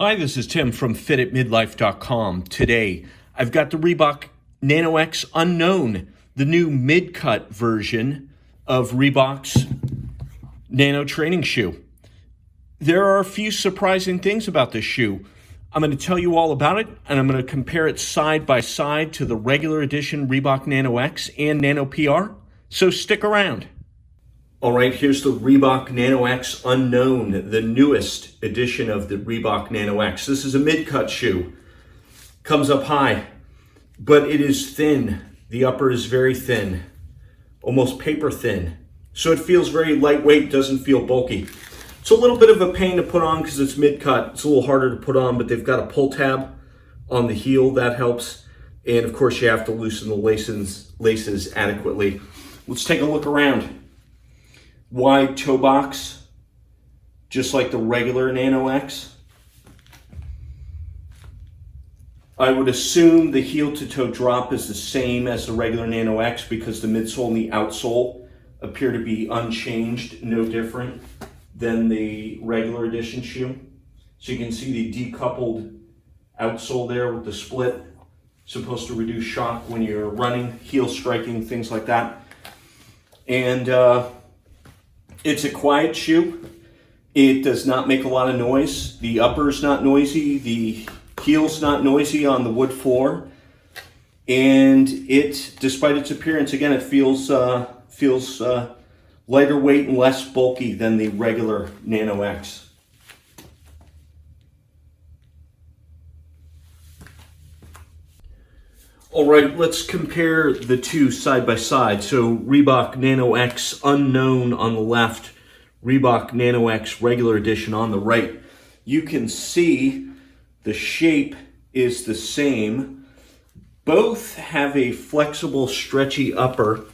Hi, this is Tim from fitatmidlife.com. Today, I've got the Reebok Nano X Unknown, the new mid-cut version of Reebok's Nano Training Shoe. There are a few surprising things about this shoe. I'm going to tell you all about it, and I'm going to compare it side by side to the regular edition Reebok Nano X and Nano PR, so stick around. All right, here's the Reebok Nano X Unknown, the newest edition of the Reebok Nano X. This is a mid-cut shoe. Comes up high, but it is thin. The upper is very thin, almost paper thin. So it feels very lightweight, doesn't feel bulky. It's a little bit of a pain to put on because it's mid-cut. It's a little harder to put on, but they've got a pull tab on the heel. That helps. And of course, you have to loosen the laces adequately. Let's take a look around. Wide toe box, just like the regular Nano X. I would assume the heel to toe drop is the same as the regular Nano X because the midsole and the outsole appear to be unchanged, no different than the regular edition shoe. So you can see the decoupled outsole there with the split, supposed to reduce shock when you're running, heel striking, things like that. And it's a quiet shoe. It does not make a lot of noise. The upper's not noisy. The heel's not noisy on the wood floor. And it, despite its appearance, again, it feels lighter weight and less bulky than the regular Nano X. All right, let's compare the two side by side. So Reebok Nano X Unknown on the left, Reebok Nano X Regular Edition on the right. You can see the shape is the same. Both have a flexible, stretchy upper.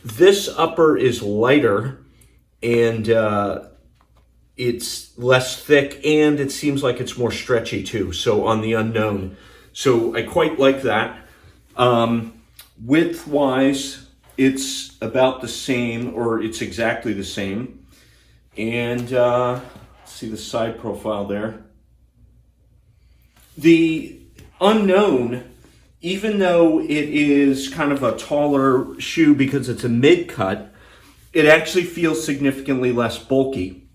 This upper is lighter and it's less thick, and it seems like it's more stretchy too, so on the Unknown. So I quite like that. Width-wise, it's about the same, or it's exactly the same. And see the side profile there. The Unknown, even though it is kind of a taller shoe because it's a mid-cut, it actually feels significantly less bulky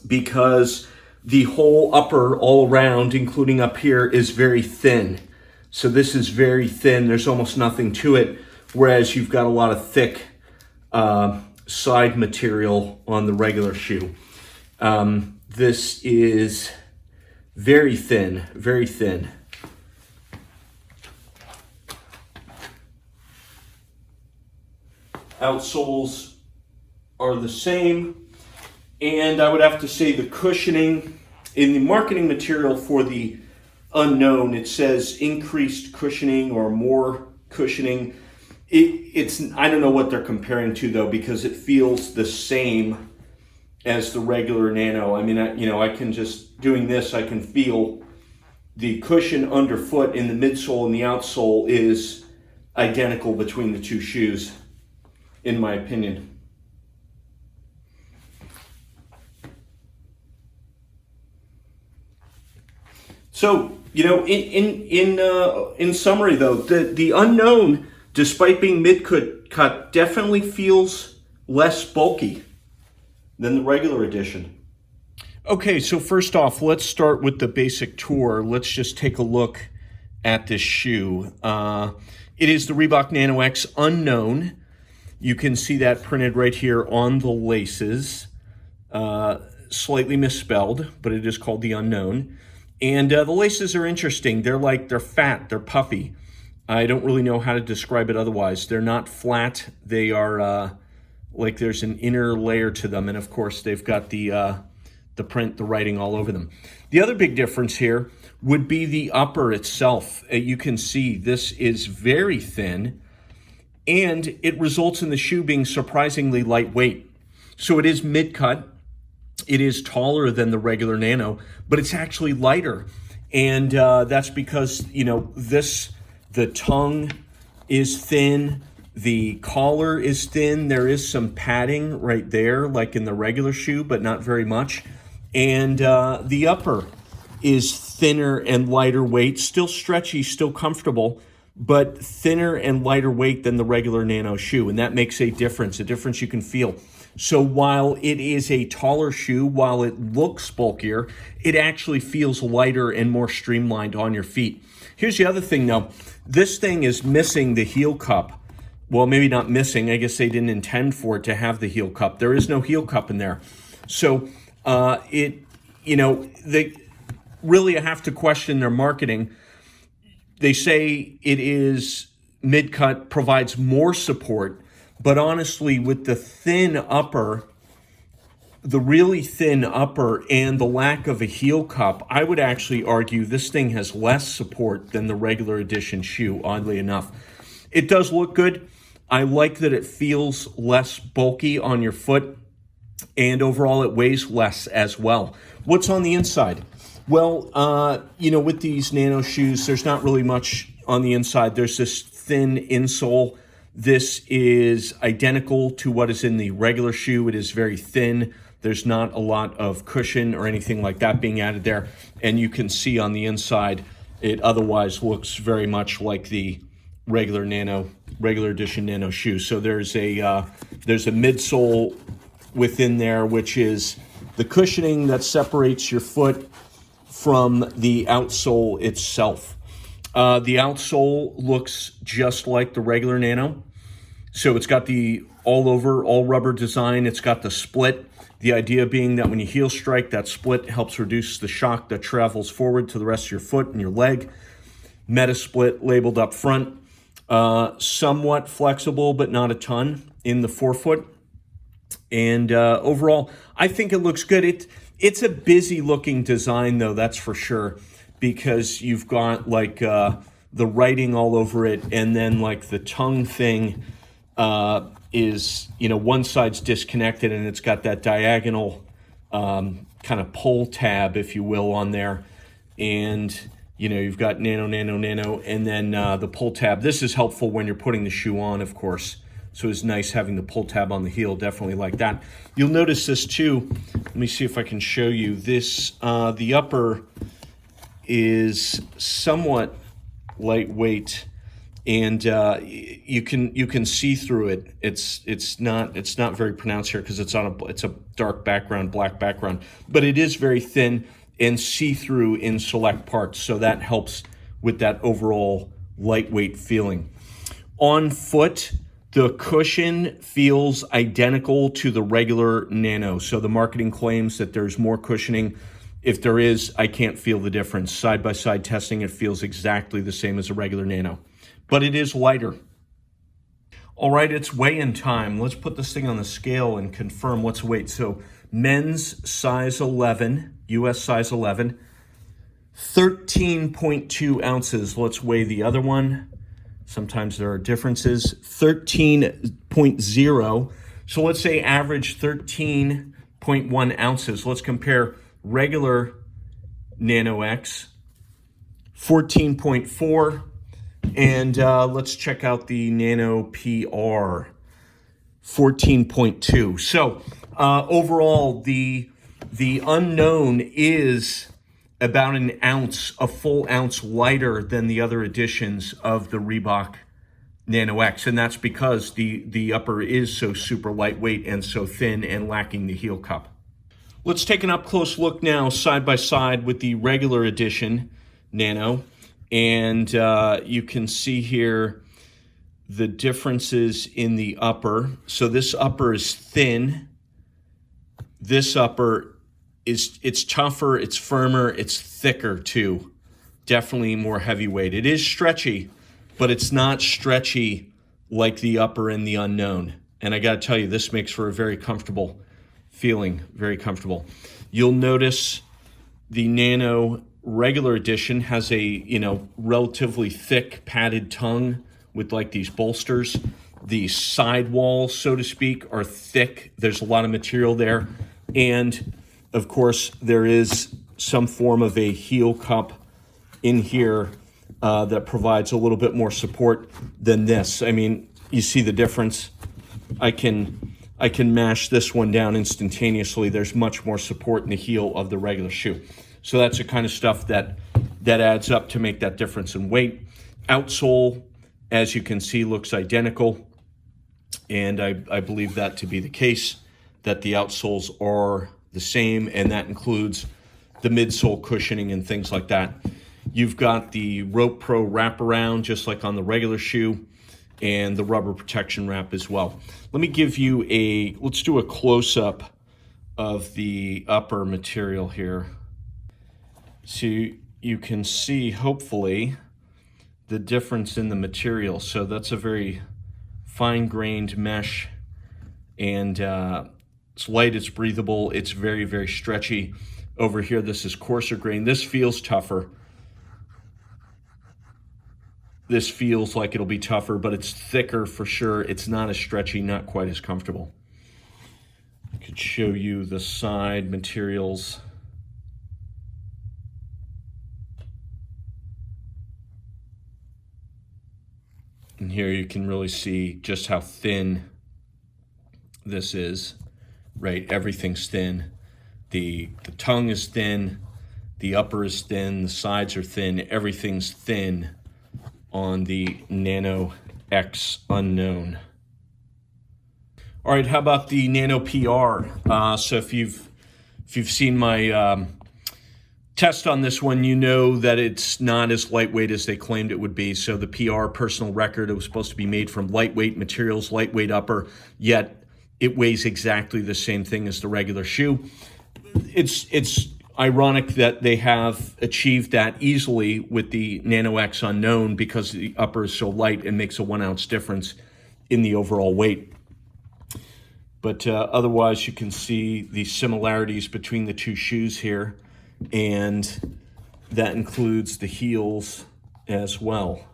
because the whole upper all around, including up here, is very thin. So this is very thin. There's almost nothing to it, whereas you've got a lot of thick side material on the regular shoe. This is very thin, very thin. Outsoles are the same. And I would have to say the cushioning in the marketing material for the Unknown, it says increased cushioning or more cushioning. It's I don't know what they're comparing to though, because it feels the same as the regular Nano. I mean, I can just, doing this, I can feel the cushion underfoot in the midsole and the outsole is identical between the two shoes, in my opinion. So, in summary though, the Unknown, despite being mid-cut, definitely feels less bulky than the regular edition. Okay, so first off, let's start with the basic tour. Let's just take a look at this shoe. It is the Reebok Nano X Unknown. You can see that printed right here on the laces. Slightly misspelled, but it is called the Unknown. And the laces are interesting. They're fat, they're puffy. I don't really know how to describe it otherwise. They're not flat. They are like there's an inner layer to them. And of course, they've got the print, the writing all over them. The other big difference here would be the upper itself. You can see this is very thin, and it results in the shoe being surprisingly lightweight. So it is mid-cut. It is taller than the regular Nano, but it's actually lighter. And that's because, the tongue is thin, the collar is thin, there is some padding right there, like in the regular shoe, but not very much. And the upper is thinner and lighter weight, still stretchy, still comfortable, but thinner and lighter weight than the regular Nano shoe. And that makes a difference you can feel. So while it is a taller shoe, while it looks bulkier, it actually feels lighter and more streamlined on your feet. Here's the other thing though. This thing is missing the heel cup. Well, maybe not missing. I guess they didn't intend for it to have the heel cup. There is no heel cup in there. So they really have to question their marketing. They say it is mid-cut, provides more support, but honestly, with the thin upper, the really thin upper and the lack of a heel cup, I would actually argue this thing has less support than the regular edition shoe, oddly enough. It does look good. I like that it feels less bulky on your foot, and overall it weighs less as well. What's on the inside? Well, with these Nano shoes, there's not really much on the inside. There's this thin insole. This is identical to what is in the regular shoe. It is very thin. There's not a lot of cushion or anything like that being added there. And you can see on the inside, it otherwise looks very much like the regular edition Nano shoe. So there's a midsole within there, which is the cushioning that separates your foot from the outsole itself. The outsole looks just like the regular Nano. So it's got the all rubber design. It's got the split. The idea being that when you heel strike, that split helps reduce the shock that travels forward to the rest of your foot and your leg. Meta split labeled up front. Somewhat flexible, but not a ton in the forefoot. And overall, I think it looks good. It's a busy looking design though, that's for sure, because you've got like the writing all over it, and then like the tongue thing is, one side's disconnected and it's got that diagonal kind of pull tab, if you will, on there. And you've got nano, and then the pull tab. This is helpful when you're putting the shoe on, of course. So it's nice having the pull tab on the heel, definitely like that. You'll notice this too. Let me see if I can show you this. The upper is somewhat lightweight, and you can see through it. It's not very pronounced here because it's a dark background, black background, but it is very thin and see-through in select parts. So that helps with that overall lightweight feeling. On foot, the cushion feels identical to the regular Nano. So the marketing claims that there's more cushioning. If there is, I can't feel the difference. Side-by-side testing, it feels exactly the same as a regular Nano, but it is lighter. All right, it's weigh-in time. Let's put this thing on the scale and confirm what's weight. So men's size 11, US size 11, 13.2 ounces. Let's weigh the other one. Sometimes there are differences. 13.0. So let's say average 13.1 ounces. Let's compare regular Nano X, 14.4. And let's check out the Nano PR, 14.2. So overall, the Unknown is about an ounce, a full ounce lighter than the other editions of the Reebok Nano X. And that's because the upper is so super lightweight and so thin and lacking the heel cup. Let's take an up-close look now, side by side with the regular edition Nano. And you can see here the differences in the upper. So this upper is thin. This upper it's tougher, it's firmer, it's thicker too. Definitely more heavyweight. It is stretchy, but it's not stretchy like the upper in the Unknown. And I gotta tell you, this makes for a very comfortable feeling, very comfortable. You'll notice the Nano regular edition has a, relatively thick padded tongue with like these bolsters. The sidewalls, so to speak, are thick. There's a lot of material there. And of course, there is some form of a heel cup in here that provides a little bit more support than this. I mean, you see the difference. I can mash this one down instantaneously. There's much more support in the heel of the regular shoe. So that's the kind of stuff that adds up to make that difference in weight. Outsole, as you can see, looks identical. And I believe that to be the case, that the outsoles are the same, and that includes the midsole cushioning and things like that. You've got the Rope Pro wraparound, just like on the regular shoe, and the rubber protection wrap as well. Let me give you let's do a close-up of the upper material here. So you can see, hopefully, the difference in the material. So that's a very fine-grained mesh, and it's light, it's breathable, it's very, very stretchy. Over here, this is coarser grain. This feels tougher. This feels like it'll be tougher, but it's thicker for sure. It's not as stretchy, not quite as comfortable. I could show you the side materials. And here you can really see just how thin this is, right? Everything's thin. The tongue is thin, the upper is thin, the sides are thin, everything's thin on the Nano X Unknown. All right, how about the Nano PR? So if you've seen my test on this one, you know that it's not as lightweight as they claimed it would be. So the PR personal record, it was supposed to be made from lightweight materials, lightweight upper, yet it weighs exactly the same thing as the regular shoe. It's ironic that they have achieved that easily with the Nano X Unknown, because the upper is so light and makes a 1 ounce difference in the overall weight. But otherwise, you can see the similarities between the two shoes here, and that includes the heels as well.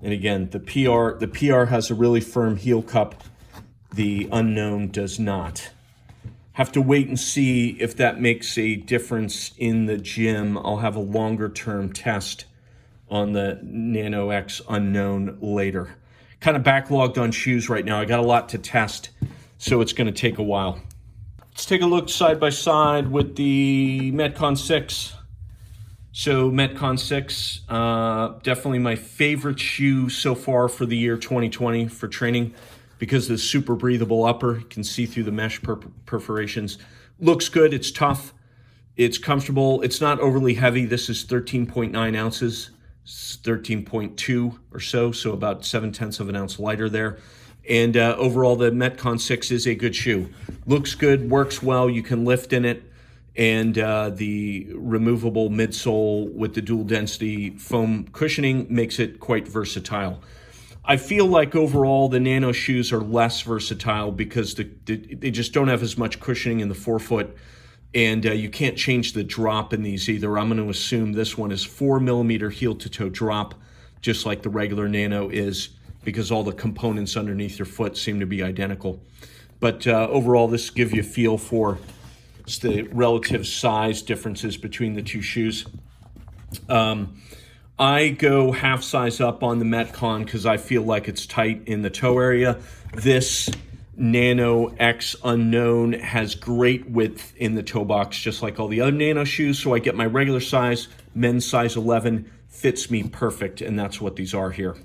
And again, the PR has a really firm heel cup. The Unknown does not. Have to wait and see if that makes a difference in the gym. I'll have a longer term test on the Nano X Unknown later. Kind of backlogged on shoes right now. I got a lot to test, so it's going to take a while. Let's take a look side by side with the Metcon 6. So Metcon 6, definitely my favorite shoe so far for the year 2020 for training, because of the super breathable upper. You can see through the mesh perforations. Looks good, it's tough, it's comfortable, it's not overly heavy. This is 13.9 ounces, it's 13.2 or so about 0.7 of an ounce lighter there. And overall, the Metcon 6 is a good shoe. Looks good, works well, you can lift in it, and the removable midsole with the dual density foam cushioning makes it quite versatile. I feel like overall the Nano shoes are less versatile because they just don't have as much cushioning in the forefoot, and you can't change the drop in these either. I'm going to assume this one is 4mm heel to toe drop, just like the regular Nano is, because all the components underneath your foot seem to be identical. But overall, this gives you a feel for the relative size differences between the two shoes. I go half size up on the Metcon because I feel like it's tight in the toe area. This Nano X Unknown has great width in the toe box, just like all the other Nano shoes. So I get my regular size, men's size 11, fits me perfect, and that's what these are here.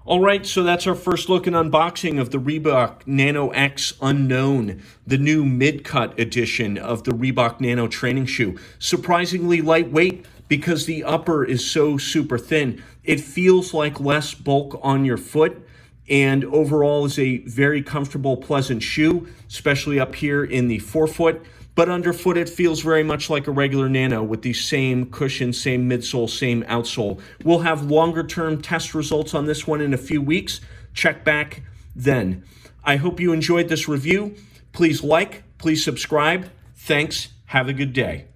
All right, so that's our first look and unboxing of the Reebok Nano X Unknown, the new mid-cut edition of the Reebok Nano Training Shoe. Surprisingly lightweight, because the upper is so super thin. It feels like less bulk on your foot, and overall is a very comfortable, pleasant shoe, especially up here in the forefoot. But underfoot, it feels very much like a regular Nano with the same cushion, same midsole, same outsole. We'll have longer-term test results on this one in a few weeks. Check back then. I hope you enjoyed this review. Please like, please subscribe. Thanks. Have a good day.